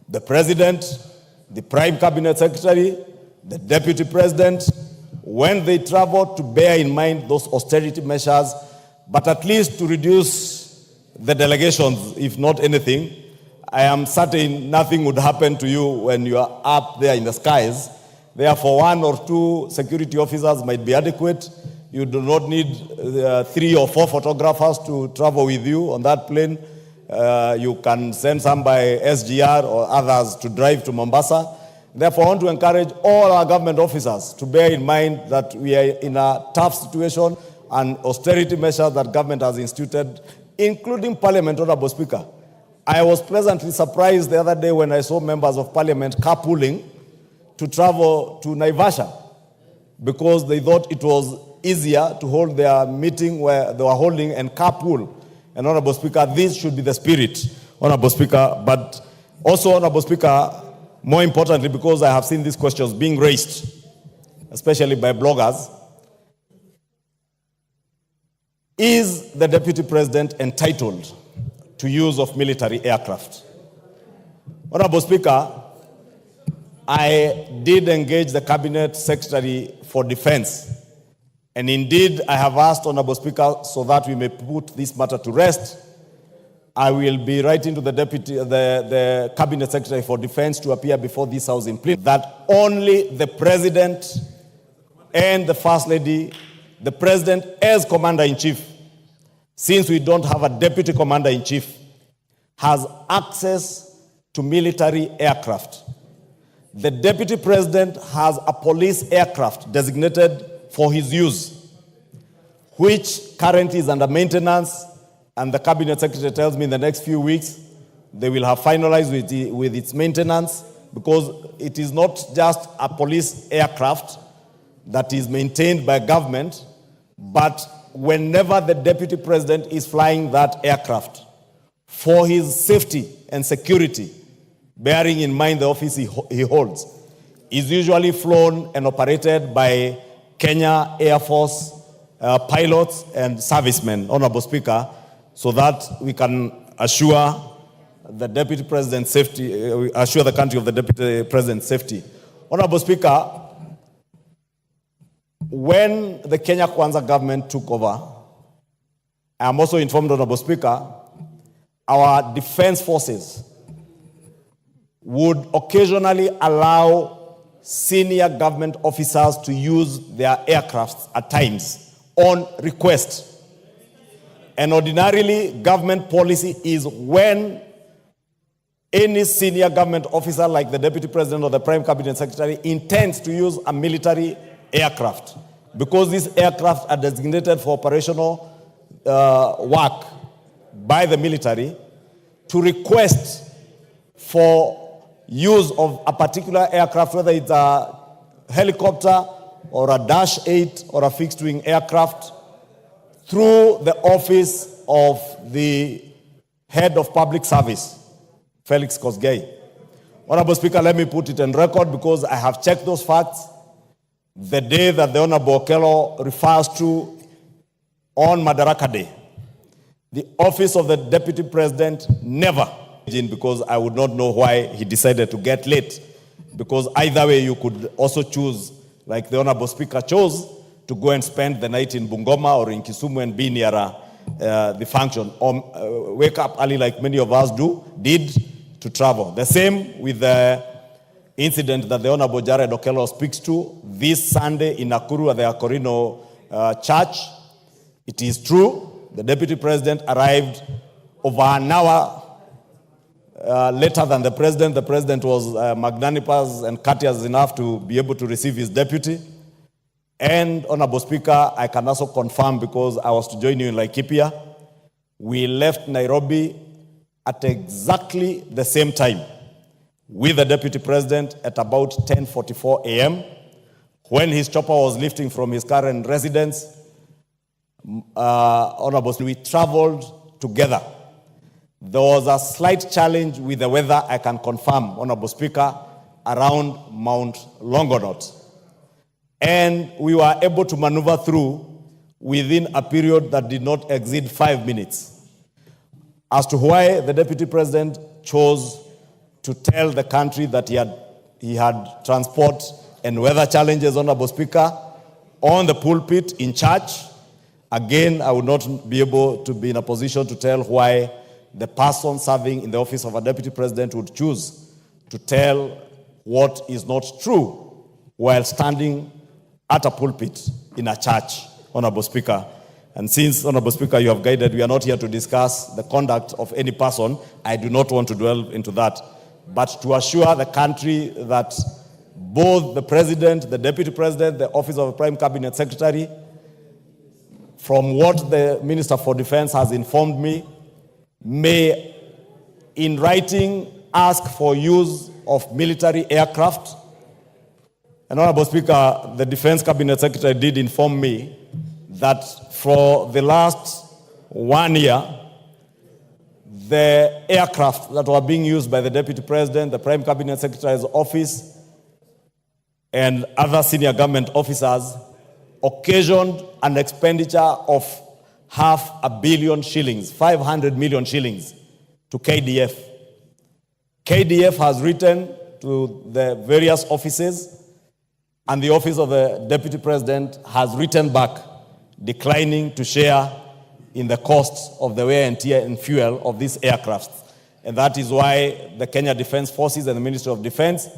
the President, the Prime Cabinet Secretary, the Deputy President, when they travel, to bear in mind those austerity measures, but at least to reduce the delegations, if not anything. I am certain nothing would happen to you when you are up there in the skies. Therefore, 1 or 2 security officers might be adequate. You do not need 3 or 4 photographers to travel with you on that plane. You can send some by SGR or others to drive to Mombasa. Therefore, I want to encourage all our government officers to bear in mind that we are in a tough situation and austerity measures that government has instituted, including Parliament, Honorable Speaker. I was pleasantly surprised the other day when I saw members of Parliament carpooling to travel to Naivasha because they thought it was easier to hold their meeting where they were holding and carpool. And Honorable Speaker, this should be the spirit, Honorable Speaker. But also, Honorable Speaker, more importantly, because I have seen these questions being raised, especially by bloggers, is the Deputy President entitled to use of military aircraft? Honorable Speaker, I did engage the Cabinet Secretary for Defense. And indeed, I have asked, Honorable Speaker, so that we may put this matter to rest, I will be writing to the Cabinet Secretary for Defense to appear before this House in plenary that only the President and the First Lady, the President as Commander-in-Chief, since we don't have a Deputy Commander-in-Chief, has access to military aircraft. The Deputy President has a police aircraft designated for his use, which currently is under maintenance, and the Cabinet Secretary tells me in the next few weeks they will have finalized with its maintenance, because it is not just a police aircraft that is maintained by government, but whenever the Deputy President is flying that aircraft for his safety and security, bearing in mind the office he holds, is usually flown and operated by Kenya Air Force pilots and servicemen, Honorable Speaker, so that we can assure the Deputy President's safety, assure the country of the Deputy President's safety. Honorable Speaker, when the Kenya Kwanza government took over, I am also informed, Honorable Speaker, our defense forces would occasionally allow senior government officers to use their aircrafts at times on request. And ordinarily, government policy is when any senior government officer like the Deputy President or the Prime Cabinet Secretary intends to use a military aircraft, because these aircraft are designated for operational work by the military, to request for use of a particular aircraft, whether it's a helicopter or a Dash 8 or a fixed-wing aircraft, through the office of the head of public service, Felix Kosgei. Honorable Speaker, let me put it on record because I have checked those facts. The day that the Honorable Okello refers to on Madaraka Day, the office of the Deputy President never, because I would not know why he decided to get late. Because either way, you could also choose, like the Honorable Speaker chose, to go and spend the night in Bungoma or in Kisumu and be near the function, or wake up early like many of us did to travel. The same with the incident that the Honorable Jared Okello speaks to this Sunday in Nakuru at the Akorino Church. It is true, the Deputy President arrived over an hour later than the president. The president was magnanimous and courteous enough to be able to receive his deputy. And Honorable Speaker, I can also confirm, because I was to join you in Laikipia, we left Nairobi at exactly the same time with the deputy president at about 10:44 a.m. when his chopper was lifting from his current residence. Honorable Speaker, we traveled together. There was a slight challenge with the weather, I can confirm, Honorable Speaker, around Mount Longonot. And we were able to maneuver through within a period that did not exceed 5 minutes. As to why the deputy president chose to tell the country that he had transport and weather challenges, Honorable Speaker, on the pulpit in church, again, I would not be able to be in a position to tell why the person serving in the office of a deputy president would choose to tell what is not true while standing at a pulpit in a church, Honorable Speaker. And since, Honorable Speaker, you have guided, we are not here to discuss the conduct of any person. I do not want to dwell into that. But to assure the country that both the president, the deputy president, the office of the prime cabinet secretary, from what the Minister for Defense has informed me, may in writing ask for use of military aircraft. And Honorable Speaker, the Defense Cabinet Secretary did inform me that for the last 1 year, the aircraft that were being used by the Deputy President, the Prime Cabinet Secretary's office, and other senior government officers occasioned an expenditure of 500 million shillings, 500 million shillings to KDF. KDF has written to the various offices, and the office of the Deputy President has written back declining to share in the costs of the wear and tear and fuel of these aircrafts. And that is why the Kenya Defense Forces and the Ministry of Defense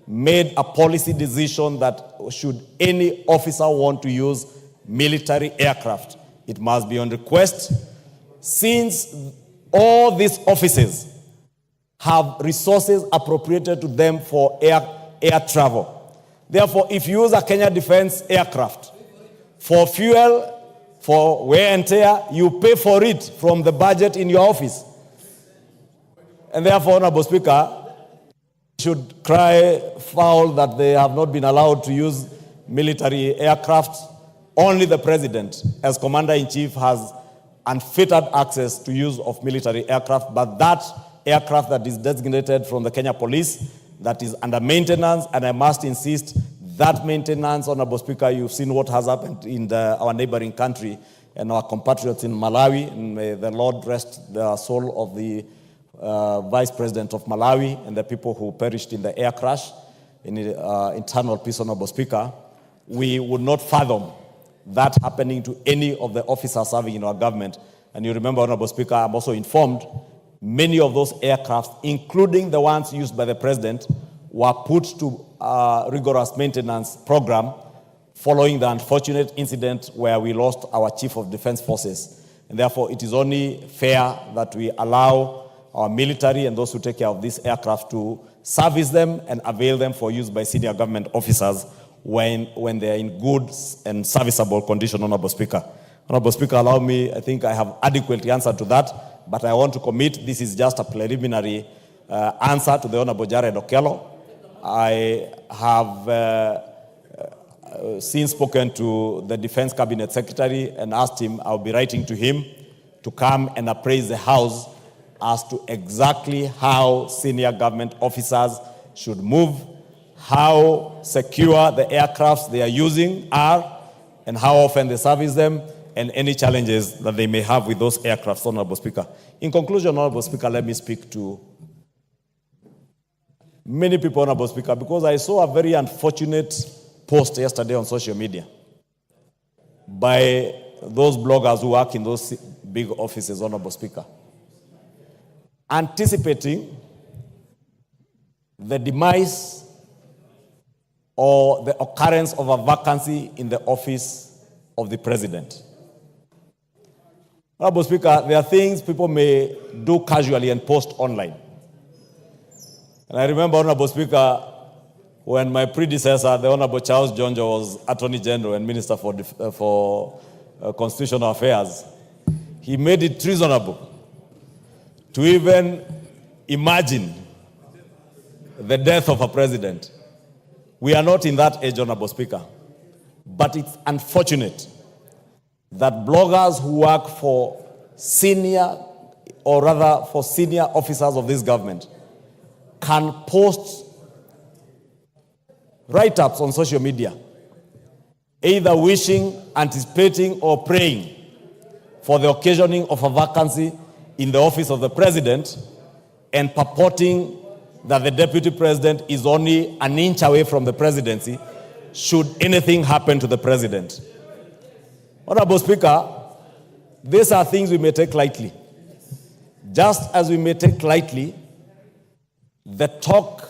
made a policy decision that should any officer want to use military aircraft, it must be on request, since all these offices have resources appropriated to them for air travel. Therefore, if you use a Kenya Defense aircraft for fuel, for wear and tear, you pay for it from the budget in your office. And therefore, Honorable Speaker, should cry foul that they have not been allowed to use military aircraft. Only the President, as Commander-in-Chief, has unfettered access to use of military aircraft, but that aircraft that is designated from the Kenya Police, that is under maintenance, and I must insist, that maintenance, Honorable Speaker, you've seen what has happened in our neighboring country and our compatriots in Malawi, and may the Lord rest the soul of the Vice President of Malawi and the people who perished in the air crash, in internal peace, Honorable Speaker. We would not fathom that happening to any of the officers serving in our government. And you remember, Honorable Speaker, I'm also informed many of those aircrafts, including the ones used by the President, were put to a rigorous maintenance program following the unfortunate incident where we lost our Chief of Defense Forces. And therefore, it is only fair that we allow our military and those who take care of these aircraft to service them and avail them for use by senior government officers when they are in good and serviceable condition, Honorable Speaker. Honorable Speaker, allow me, I think I have adequately answered to that, but I want to commit, this is just a preliminary answer to the Honorable Jared Okello. I have since spoken to the Defense Cabinet Secretary and asked him, I'll be writing to him to come and appraise the House as to exactly how senior government officers should move, how secure the aircrafts they are using are, and how often they service them, and any challenges that they may have with those aircrafts, Honorable Speaker. In conclusion, Honorable Speaker, let me speak to many people, Honorable Speaker, because I saw a very unfortunate post yesterday on social media by those bloggers who work in those big offices, Honorable Speaker, anticipating the demise or the occurrence of a vacancy in the office of the President. Honorable Speaker, there are things people may do casually and post online. And I remember, Honorable Speaker, when my predecessor, the Honorable Charles Jonjo, was Attorney General and Minister for Constitutional Affairs, he made it treasonable to even imagine the death of a president. We are not in that age, Honorable Speaker. But it's unfortunate that bloggers who work for senior officers of this government can post write-ups on social media, either wishing, anticipating, or praying for the occasioning of a vacancy in the office of the president, and purporting that the deputy president is only an inch away from the presidency should anything happen to the president. Honorable Speaker, these are things we may take lightly. Just as we may take lightly the talk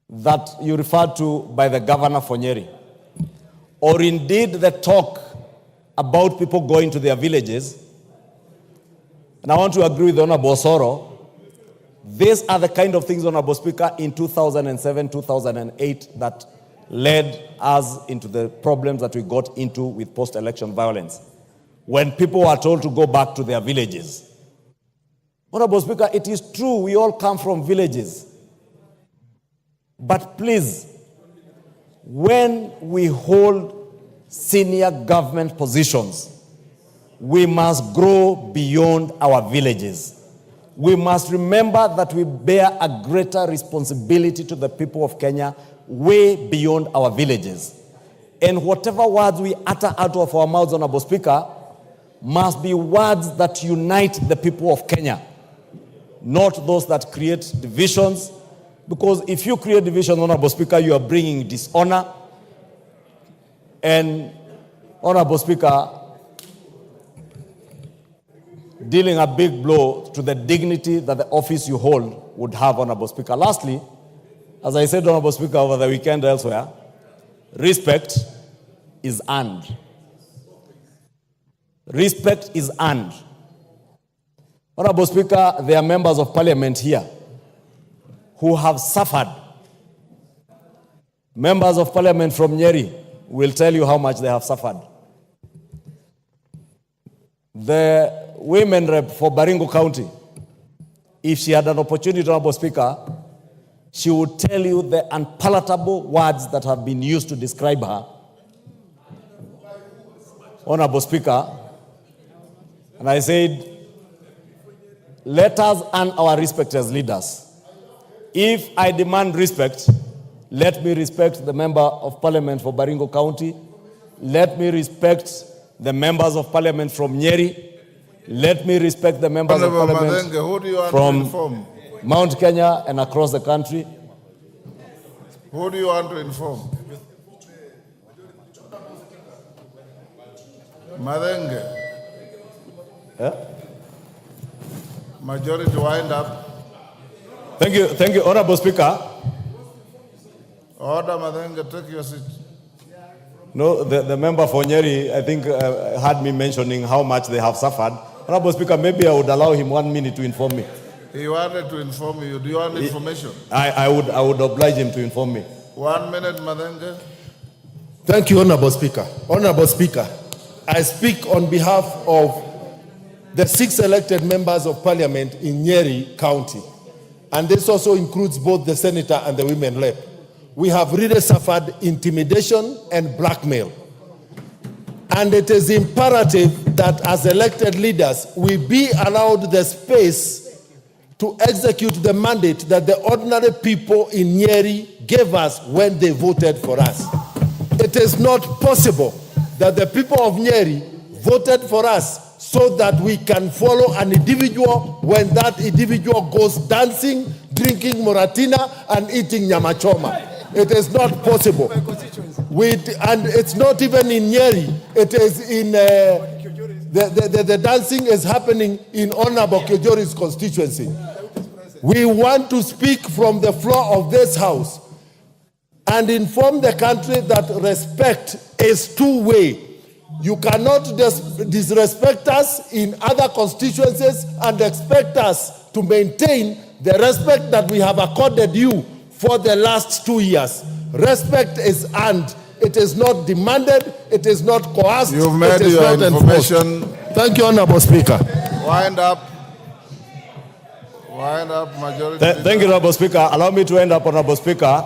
that you referred to by the governor for Nyeri, or indeed the talk about people going to their villages. And I want to agree with Honorable Soro. These are the kind of things, Honorable Speaker, in 2007, 2008 that led us into the problems that we got into with post-election violence. When people were told to go back to their villages. Honorable Speaker, it is true we all come from villages. But please, when we hold senior government positions, we must grow beyond our villages. We must remember that we bear a greater responsibility to the people of Kenya way beyond our villages. And whatever words we utter out of our mouths, Honorable Speaker, must be words that unite the people of Kenya, not those that create divisions. Because if you create division, Honorable Speaker, you are bringing dishonor. And, Honorable Speaker, dealing a big blow to the dignity that the office you hold would have, Honorable Speaker. Lastly, as I said, Honorable Speaker, over the weekend elsewhere, respect is earned. Respect is earned. Honorable Speaker, there are members of parliament here who have suffered. Members of parliament from Nyeri will tell you how much they have suffered. The women rep for Baringo County, if she had an opportunity, Honorable Speaker, she would tell you the unpalatable words that have been used to describe her. Honorable Speaker, and I said, let us earn our respect as leaders. If I demand respect, let me respect the member of parliament for Baringo County. Let me respect the members of parliament from Nyeri. Let me respect the members of parliament from Mount Kenya and across the country. Who do you want to inform? Madenge. Yeah? Majority wind up. Thank you, Honorable Speaker. Order, Madenge, take your seat. No, the member for Nyeri, I think, had me mentioning how much they have suffered. Honorable Speaker, maybe I would allow him 1 minute to inform me. He wanted to inform you. Do you want information? I would oblige him to inform me. 1 minute, Madenge. Thank you, Honorable Speaker. Honorable Speaker, I speak on behalf of the 6 elected members of parliament in Nyeri County. And this also includes both the senator and the women rep. We have really suffered intimidation and blackmail. And it is imperative that as elected leaders, we be allowed the space to execute the mandate that the ordinary people in Nyeri gave us when they voted for us. It is not possible that the people of Nyeri voted for us so that we can follow an individual when that individual goes dancing, drinking moratina, and eating nyama choma. It is not possible. And it's not even in Nyeri. It is in, the dancing is happening in Honorable Kejori's constituency. We want to speak from the floor of this house and inform the country that respect is two-way. You cannot disrespect us in other constituencies and expect us to maintain the respect that we have accorded you for the last 2 years. Respect is earned. It is not demanded. It is not coerced. You've made it is your not information. Enforced. Thank you, Honorable Speaker. Wind up. Wind up, Majority Thank you, Honorable Speaker. Allow me to end up, Honorable Speaker,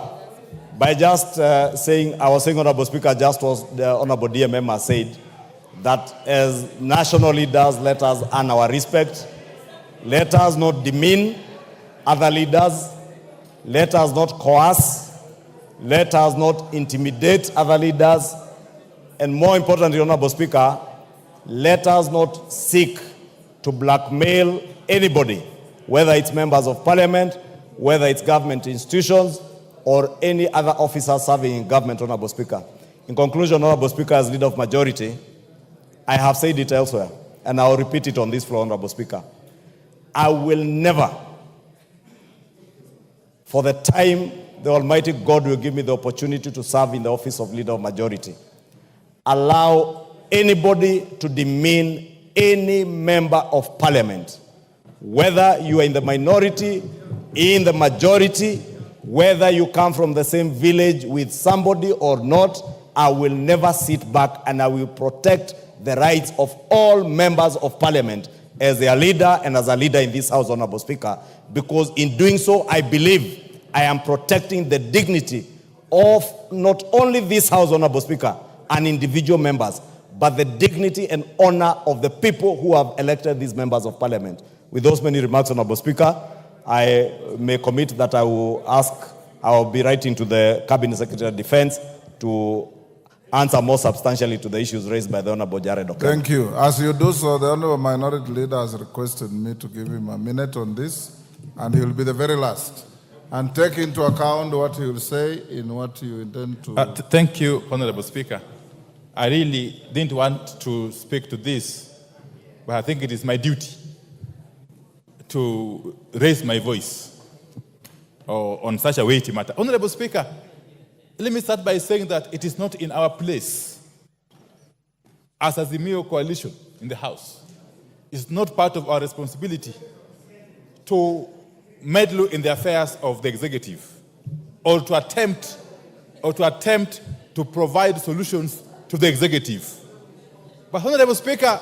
by just saying, Honorable Speaker, just as the Honorable DMM has said, that as national leaders, let us earn our respect. Let us not demean other leaders. Let us not coerce. Let us not intimidate other leaders. And more importantly, Honorable Speaker, let us not seek to blackmail anybody, whether it's members of parliament, whether it's government institutions, or any other officer serving in government, Honorable Speaker. In conclusion, Honorable Speaker, as leader of majority, I have said it elsewhere, and I will repeat it on this floor, Honorable Speaker. I will never, for the time the Almighty God will give me the opportunity to serve in the office of leader of majority, allow anybody to demean any member of parliament, whether you are in the minority, in the majority, whether you come from the same village with somebody or not. I will never sit back, and I will protect the rights of all members of parliament as their leader and as a leader in this house, Honorable Speaker, because in doing so, I believe I am protecting the dignity of not only this house, Honorable Speaker, and individual members, but the dignity and honor of the people who have elected these members of parliament. With those many remarks, Honorable Speaker, I may commit that I will be writing to the Cabinet Secretary of Defense to answer more substantially to the issues raised by the Honorable Jared Okello. Thank you. As you do so, the Honorable Minority Leader has requested me to give him a minute on this, and he will be the very last. And take into account what he will say in what you intend to... Thank you, Honorable Speaker. I really didn't want to speak to this, but I think it is my duty to raise my voice on such a weighty matter. Honorable Speaker, let me start by saying that it is not in our place as a Azimio coalition in the House. It's not part of our responsibility to meddle in the affairs of the executive or to attempt to provide solutions to the executive. But Honorable Speaker,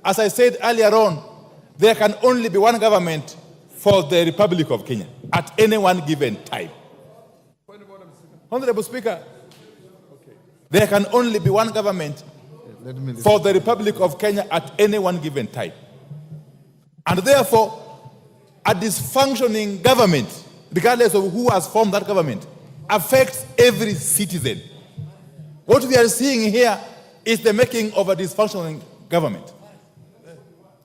as I said earlier on, there can only be one government for the Republic of Kenya at any one given time. Honorable Speaker, there can only be one government for the Republic of Kenya at any one given time. And therefore, a dysfunctioning government, regardless of who has formed that government, affects every citizen. What we are seeing here is the making of a dysfunctioning government.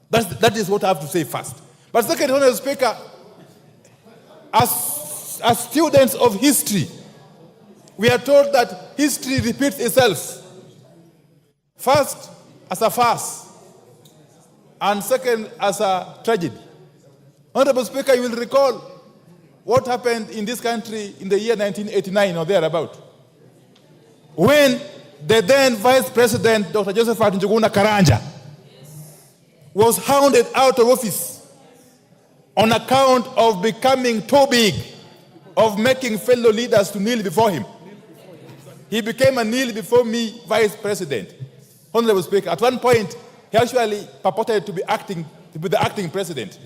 That is what I have to say first. But second, Honorable Speaker, as students of history, we are told that history repeats itself. First, as a farce, and second, as a tragedy. Honorable Speaker, you will recall what happened in this country in the year 1989 or thereabout, when the then Vice President, Dr. Joseph Njuguna Karanja, was hounded out of office on account of becoming too big, of making fellow leaders to kneel before him. He became a kneel before me Vice President. Honorable Speaker, at one point, he actually purported to be the acting president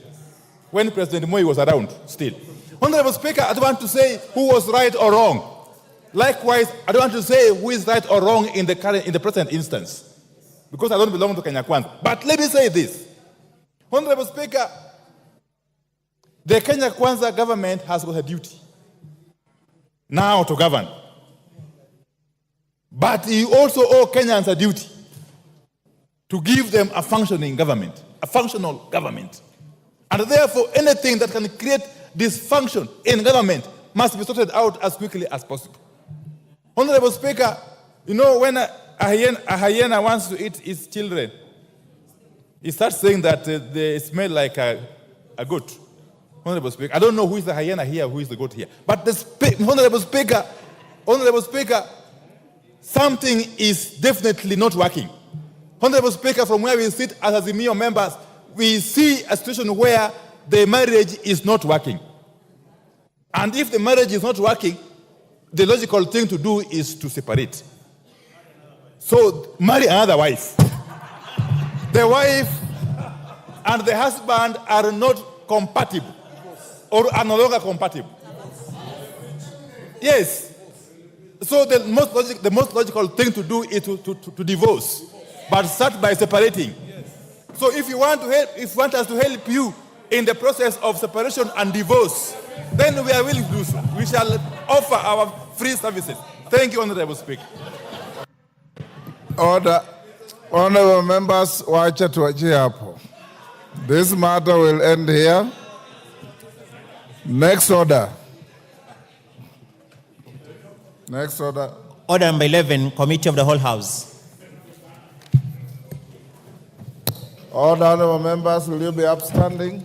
when President Moi was around still. Honorable Speaker, I don't want to say who was right or wrong. Likewise, I don't want to say who is right or wrong in the present instance, because I don't belong to Kenya Kwanza. But let me say this. Honorable Speaker, the Kenya Kwanza government has got a duty now to govern. But you also owe Kenyans a duty to give them a functioning government, a functional government. And therefore, anything that can create dysfunction in government must be sorted out as quickly as possible. Honorable Speaker, you know, when a hyena wants to eat its children, he starts saying that they smell like a goat. Honorable Speaker, I don't know who is the hyena here, who is the goat here. But Honorable Speaker, something is definitely not working. Honorable Speaker, from where we sit as Azimio members, we see a situation where the marriage is not working. And if the marriage is not working, the logical thing to do is to separate. So marry another wife. The wife and the husband are not compatible or are no longer compatible. Yes. So the most logical thing to do is to divorce, but start by separating. So if you want us to help you in the process of separation and divorce, then we are willing to do so. We shall offer our free services. Thank you, Honorable Speaker. Order. Honorable members, wacha tuachie hapo. This matter will end here. Next order. Next order. Order number 11, Committee of the Whole House. Order, honorable members, will you be upstanding?